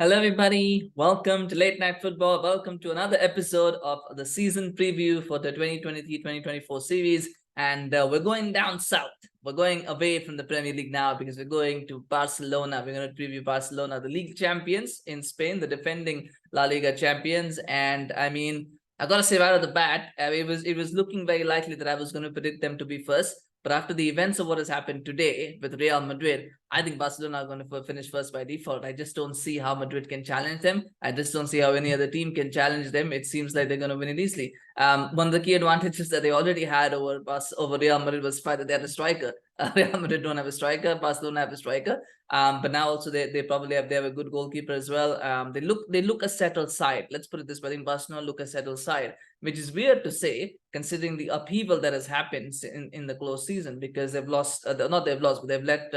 Hello, everybody. Welcome to Late Night Football. Welcome to another episode of the season preview for the 2023-2024 series. And we're going down south. We're going away from the Premier League now because we're going to Barcelona. We're going to preview Barcelona, the league champions in Spain, the defending La Liga champions. And I mean, I gotta say right off the bat, it was looking very likely that I was going to predict them to be first. But after the events of what has happened today with Real Madrid, I think Barcelona are going to finish first by default. I just don't see how Madrid can challenge them. I just don't see how any other team can challenge them. It seems like they're going to win it easily. One of the key advantages that they already had over Real Madrid was the fact that they had a striker. Real Madrid don't have a striker. Barcelona have a striker. But now also they probably have a good goalkeeper as well. They look a settled side. Let's put it this way. I think Barcelona look a settled side, which is weird to say considering the upheaval that has happened in the close season, because they've lost, but they've let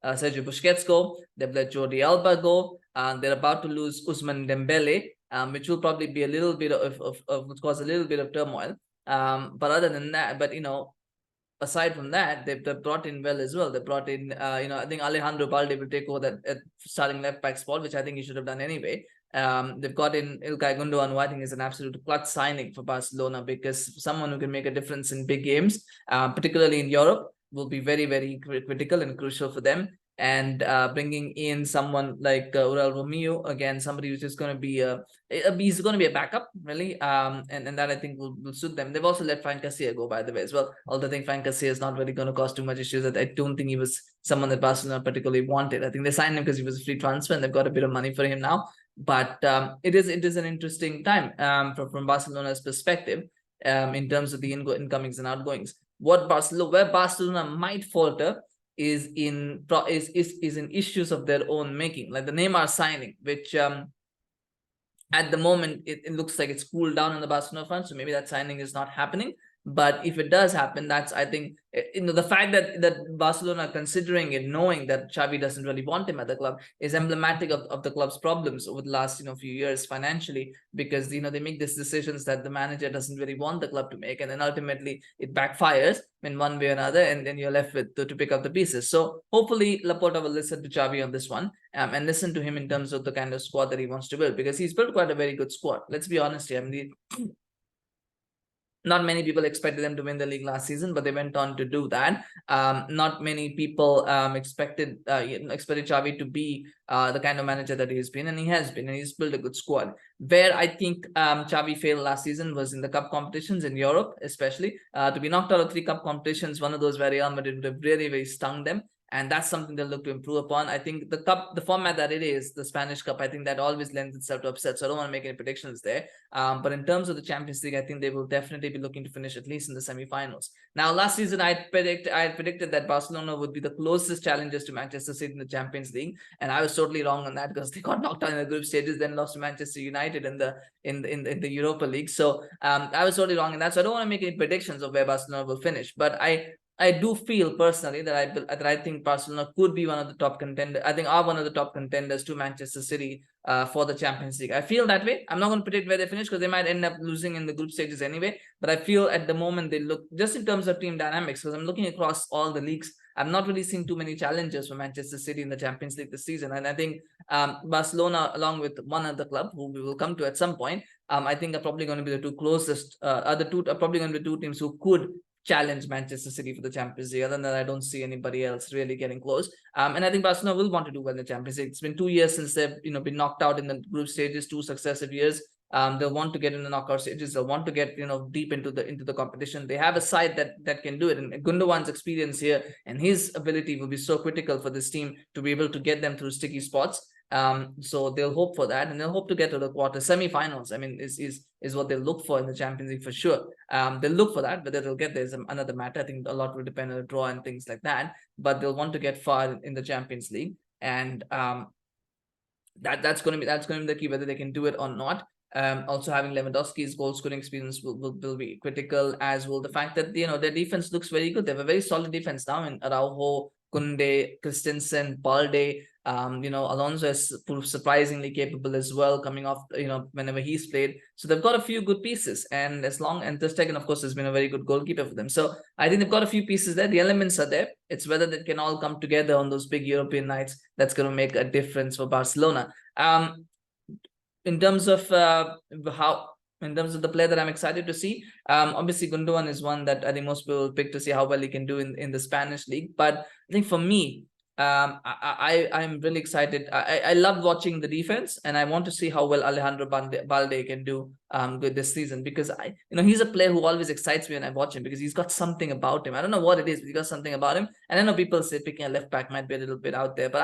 Sergio Busquets go, they've let Jordi Alba go, and they're about to lose Ousmane Dembele, which will probably be a little bit which cause a little bit of turmoil. But other than that, aside from that, they've brought in well as well. They brought in, I think Alejandro Balde will take over that starting left back spot, which I think he should have done anyway. They've got in Ilkay Gundogan, who I think is an absolute clutch signing for Barcelona, because someone who can make a difference in big games, particularly in Europe, will be very, very critical and crucial for them. And bringing in someone like Romeu, again, somebody who's just going to be he's going to be a backup, really, and that I think will suit them. They've also let Kessie go, by the way, as well. Although I think Kessie is not really going to cause too much issues. I don't think he was someone that Barcelona particularly wanted. I think they signed him because he was a free transfer, and they've got a bit of money for him now. But it is an interesting time from Barcelona's perspective in terms of the incomings and outgoings. Where Barcelona might falter is in issues of their own making, like the Neymar signing, which at the moment it looks like it's cooled down on the Barcelona front, so maybe that signing is not happening. But if it does happen, that's, I think, the fact that Barcelona are considering it, knowing that Xavi doesn't really want him at the club, is emblematic of the club's problems over the last few years financially, because they make these decisions that the manager doesn't really want the club to make, and then ultimately it backfires in one way or another, and then you're left with to pick up the pieces. So hopefully Laporta will listen to Xavi on this one, and listen to him in terms of the kind of squad that he wants to build, because he's built quite a very good squad. Let's be honest here. I mean, not many people expected them to win the league last season, but they went on to do that. Not many people expected Xavi to be the kind of manager that he's been, and he has been, and he's built a good squad. Where I think Xavi failed last season was in the cup competitions in Europe, especially to be knocked out of 3 cup competitions. One of those where Real Madrid would have really, really stung them. And that's something they'll look to improve upon. I think the format that it is, the Spanish Cup, I think that always lends itself to upset. So I don't want to make any predictions there. But in terms of the Champions League, I think they will definitely be looking to finish at least in the semi-finals. Now, last season, I had predicted that Barcelona would be the closest challengers to Manchester City in the Champions League, and I was totally wrong on that, because they got knocked out in the group stages, then lost to Manchester United in the Europa League. So I was totally wrong in that. So I don't want to make any predictions of where Barcelona will finish, but I do feel personally that I think Barcelona could be one of the top contenders. I think are one of the top contenders to Manchester City for the Champions League. I feel that way. I'm not going to predict where they finish, because they might end up losing in the group stages anyway. But I feel at the moment they look, just in terms of team dynamics, because I'm looking across all the leagues, I've not really seen too many challenges for Manchester City in the Champions League this season. And I think Barcelona, along with one other club who we will come to at some point, I think are probably going to be the two closest. The two are probably going to be 2 teams who could challenge Manchester City for the Champions League. Other than that, I don't see anybody else really getting close. And I think Barcelona will want to do well in the Champions League. It's been 2 years since they've been knocked out in the group stages, 2 successive years. They'll want to get in the knockout stages. They'll want to get deep into the competition. They have a side that can do it, and Gundogan's experience here and his ability will be so critical for this team to be able to get them through sticky spots. So they'll hope for that, and they'll hope to get to the semi-finals. I mean, is what they'll look for in the Champions League for sure. They'll look for that, but they'll get there is another matter. I think a lot will depend on the draw and things like that, but they'll want to get far in the Champions League, and that's going to be the key, whether they can do it or not. Also having Lewandowski's goal scoring experience will be critical, as will the fact that their defense looks very good. They have a very solid defense now in Araujo, Kounde, Christensen, Balde. Alonso has proved surprisingly capable as well, coming off, whenever he's played. So they've got a few good pieces, and Ter-Stegen, of course, has been a very good goalkeeper for them. So I think they've got a few pieces there. The elements are there. It's whether they can all come together on those big European nights that's going to make a difference for Barcelona. In terms of the player that I'm excited to see, obviously Gundogan is one that I think most people will pick to see how well he can do in the Spanish league. But I think for me, I'm really excited. I love watching the defense, and I want to see how well Alejandro Balde can do good this season, because he's a player who always excites me when I watch him, because he's got something about him. I don't know what it is, but he's got something about him. And I know people say picking a left back might be a little bit out there, but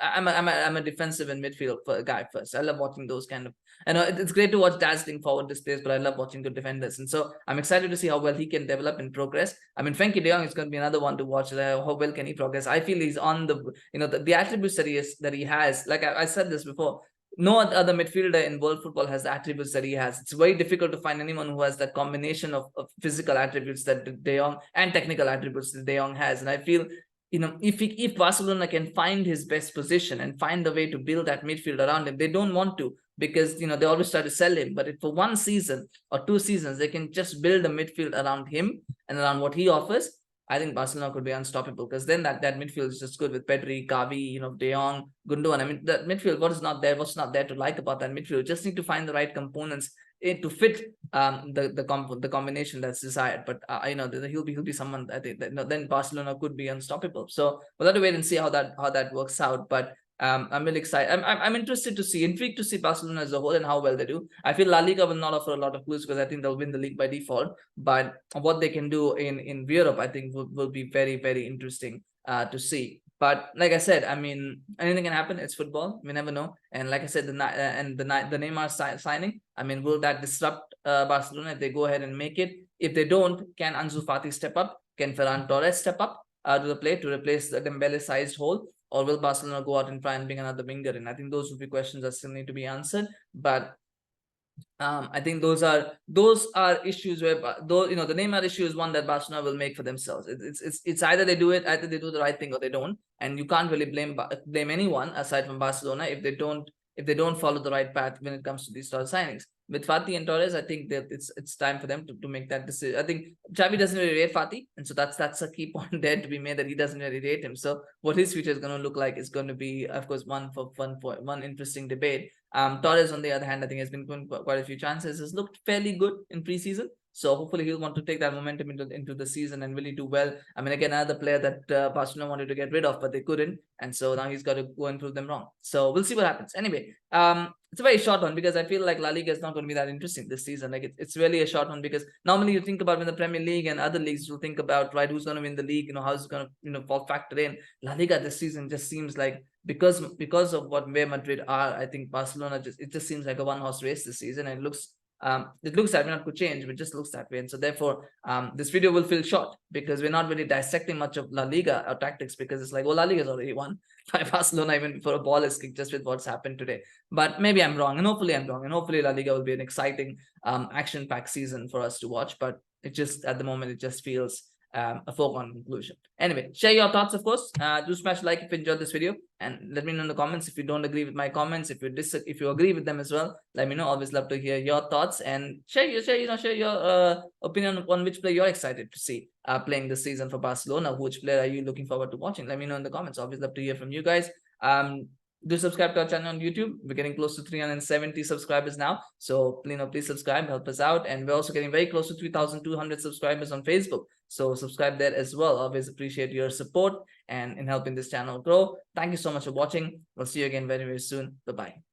I'm a defensive and midfield guy first. I love watching those kind of. I know it's great to watch dazzling forward displays, but I love watching good defenders, and so I'm excited to see how well he can develop and progress. I mean, Frenkie de Jong is going to be another one to watch. How well can he progress? I feel he's on the attributes that he has. Like I said this before, no other midfielder in world football has the attributes that he has. It's very difficult to find anyone who has that combination of physical attributes that De Jong and technical attributes that De Jong has. And I feel, if Barcelona can find his best position and find a way to build that midfield around him, they don't want to, because they always try to sell him. But if for one season or 2 seasons they can just build a midfield around him and around what he offers, I think Barcelona could be unstoppable, because then that midfield is just good with Pedri, Gavi, De Jong, Gundogan. I mean, that midfield, what's not there to like about that midfield? Just need to find the right components to fit the combination that's desired. But he'll be someone, I think, that then Barcelona could be unstoppable. So we'll have to wait and see how that works out. But I'm really excited. I'm intrigued to see Barcelona as a whole and how well they do. I feel La Liga will not offer a lot of clues, because I think they'll win the league by default. But what they can do in Europe, I think will be very, very interesting to see. But like I said, I mean, anything can happen. It's football. We never know. And like I said, the Neymar signing, I mean, will that disrupt Barcelona if they go ahead and make it? If they don't, can Ansu Fati step up? Can Ferran Torres step up to the plate to replace the Dembele-sized hole? Or will Barcelona go out and try and bring another winger in? I think those would be questions that still need to be answered. But I think those are issues where the Neymar issue is one that Barcelona will make for themselves. It's either they do it, either they do the right thing, or they don't. And you can't really blame anyone aside from Barcelona if they don't follow the right path when it comes to these sort of signings. With Fati and Torres, I think that it's time for them to make that decision. I think Xavi doesn't really rate Fati, and so that's a key point there to be made, that he doesn't really rate him. So what his future is going to look like is going to be, of course, one interesting debate. Torres, on the other hand, I think has been given quite a few chances. Has looked fairly good in preseason. So hopefully he'll want to take that momentum into the season and really do well. I mean, again, another player that Barcelona wanted to get rid of, but they couldn't. And so now he's got to go and prove them wrong. So we'll see what happens. Anyway, it's a very short one, because I feel like La Liga is not going to be that interesting this season. Like it's really a short one, because normally you think about when the Premier League and other leagues, you'll think about, right, who's going to win the league, how's it going to factor in. La Liga this season just seems like, because of where Madrid are, I think Barcelona just seems like a one-horse race this season, and it looks that way. Not could change, but it just looks that way. And so therefore, this video will feel short, because we're not really dissecting much of La Liga or tactics, because it's like, well, La Liga's already won by Barcelona even before a ball is kicked, just with what's happened today. But maybe I'm wrong, and hopefully I'm wrong, and hopefully La Liga will be an exciting action-packed season for us to watch. But it just, at the moment, it just feels a foregone conclusion. Anyway, share your thoughts, of course. Do smash like if you enjoyed this video, and let me know in the comments if you don't agree with my comments. If you agree with them as well, let me know. Always love to hear your thoughts, and share your opinion on which player you're excited to see playing this season for Barcelona. Which player are you looking forward to watching? Let me know in the comments. Always love to hear from you guys. Do subscribe to our channel on YouTube. We're getting close to 370 subscribers now, so please subscribe, help us out. And we're also getting very close to 3,200 subscribers on Facebook, so subscribe there as well. Always appreciate your support and in helping this channel grow. Thank you so much for watching. We'll see you again very, very soon. Bye bye.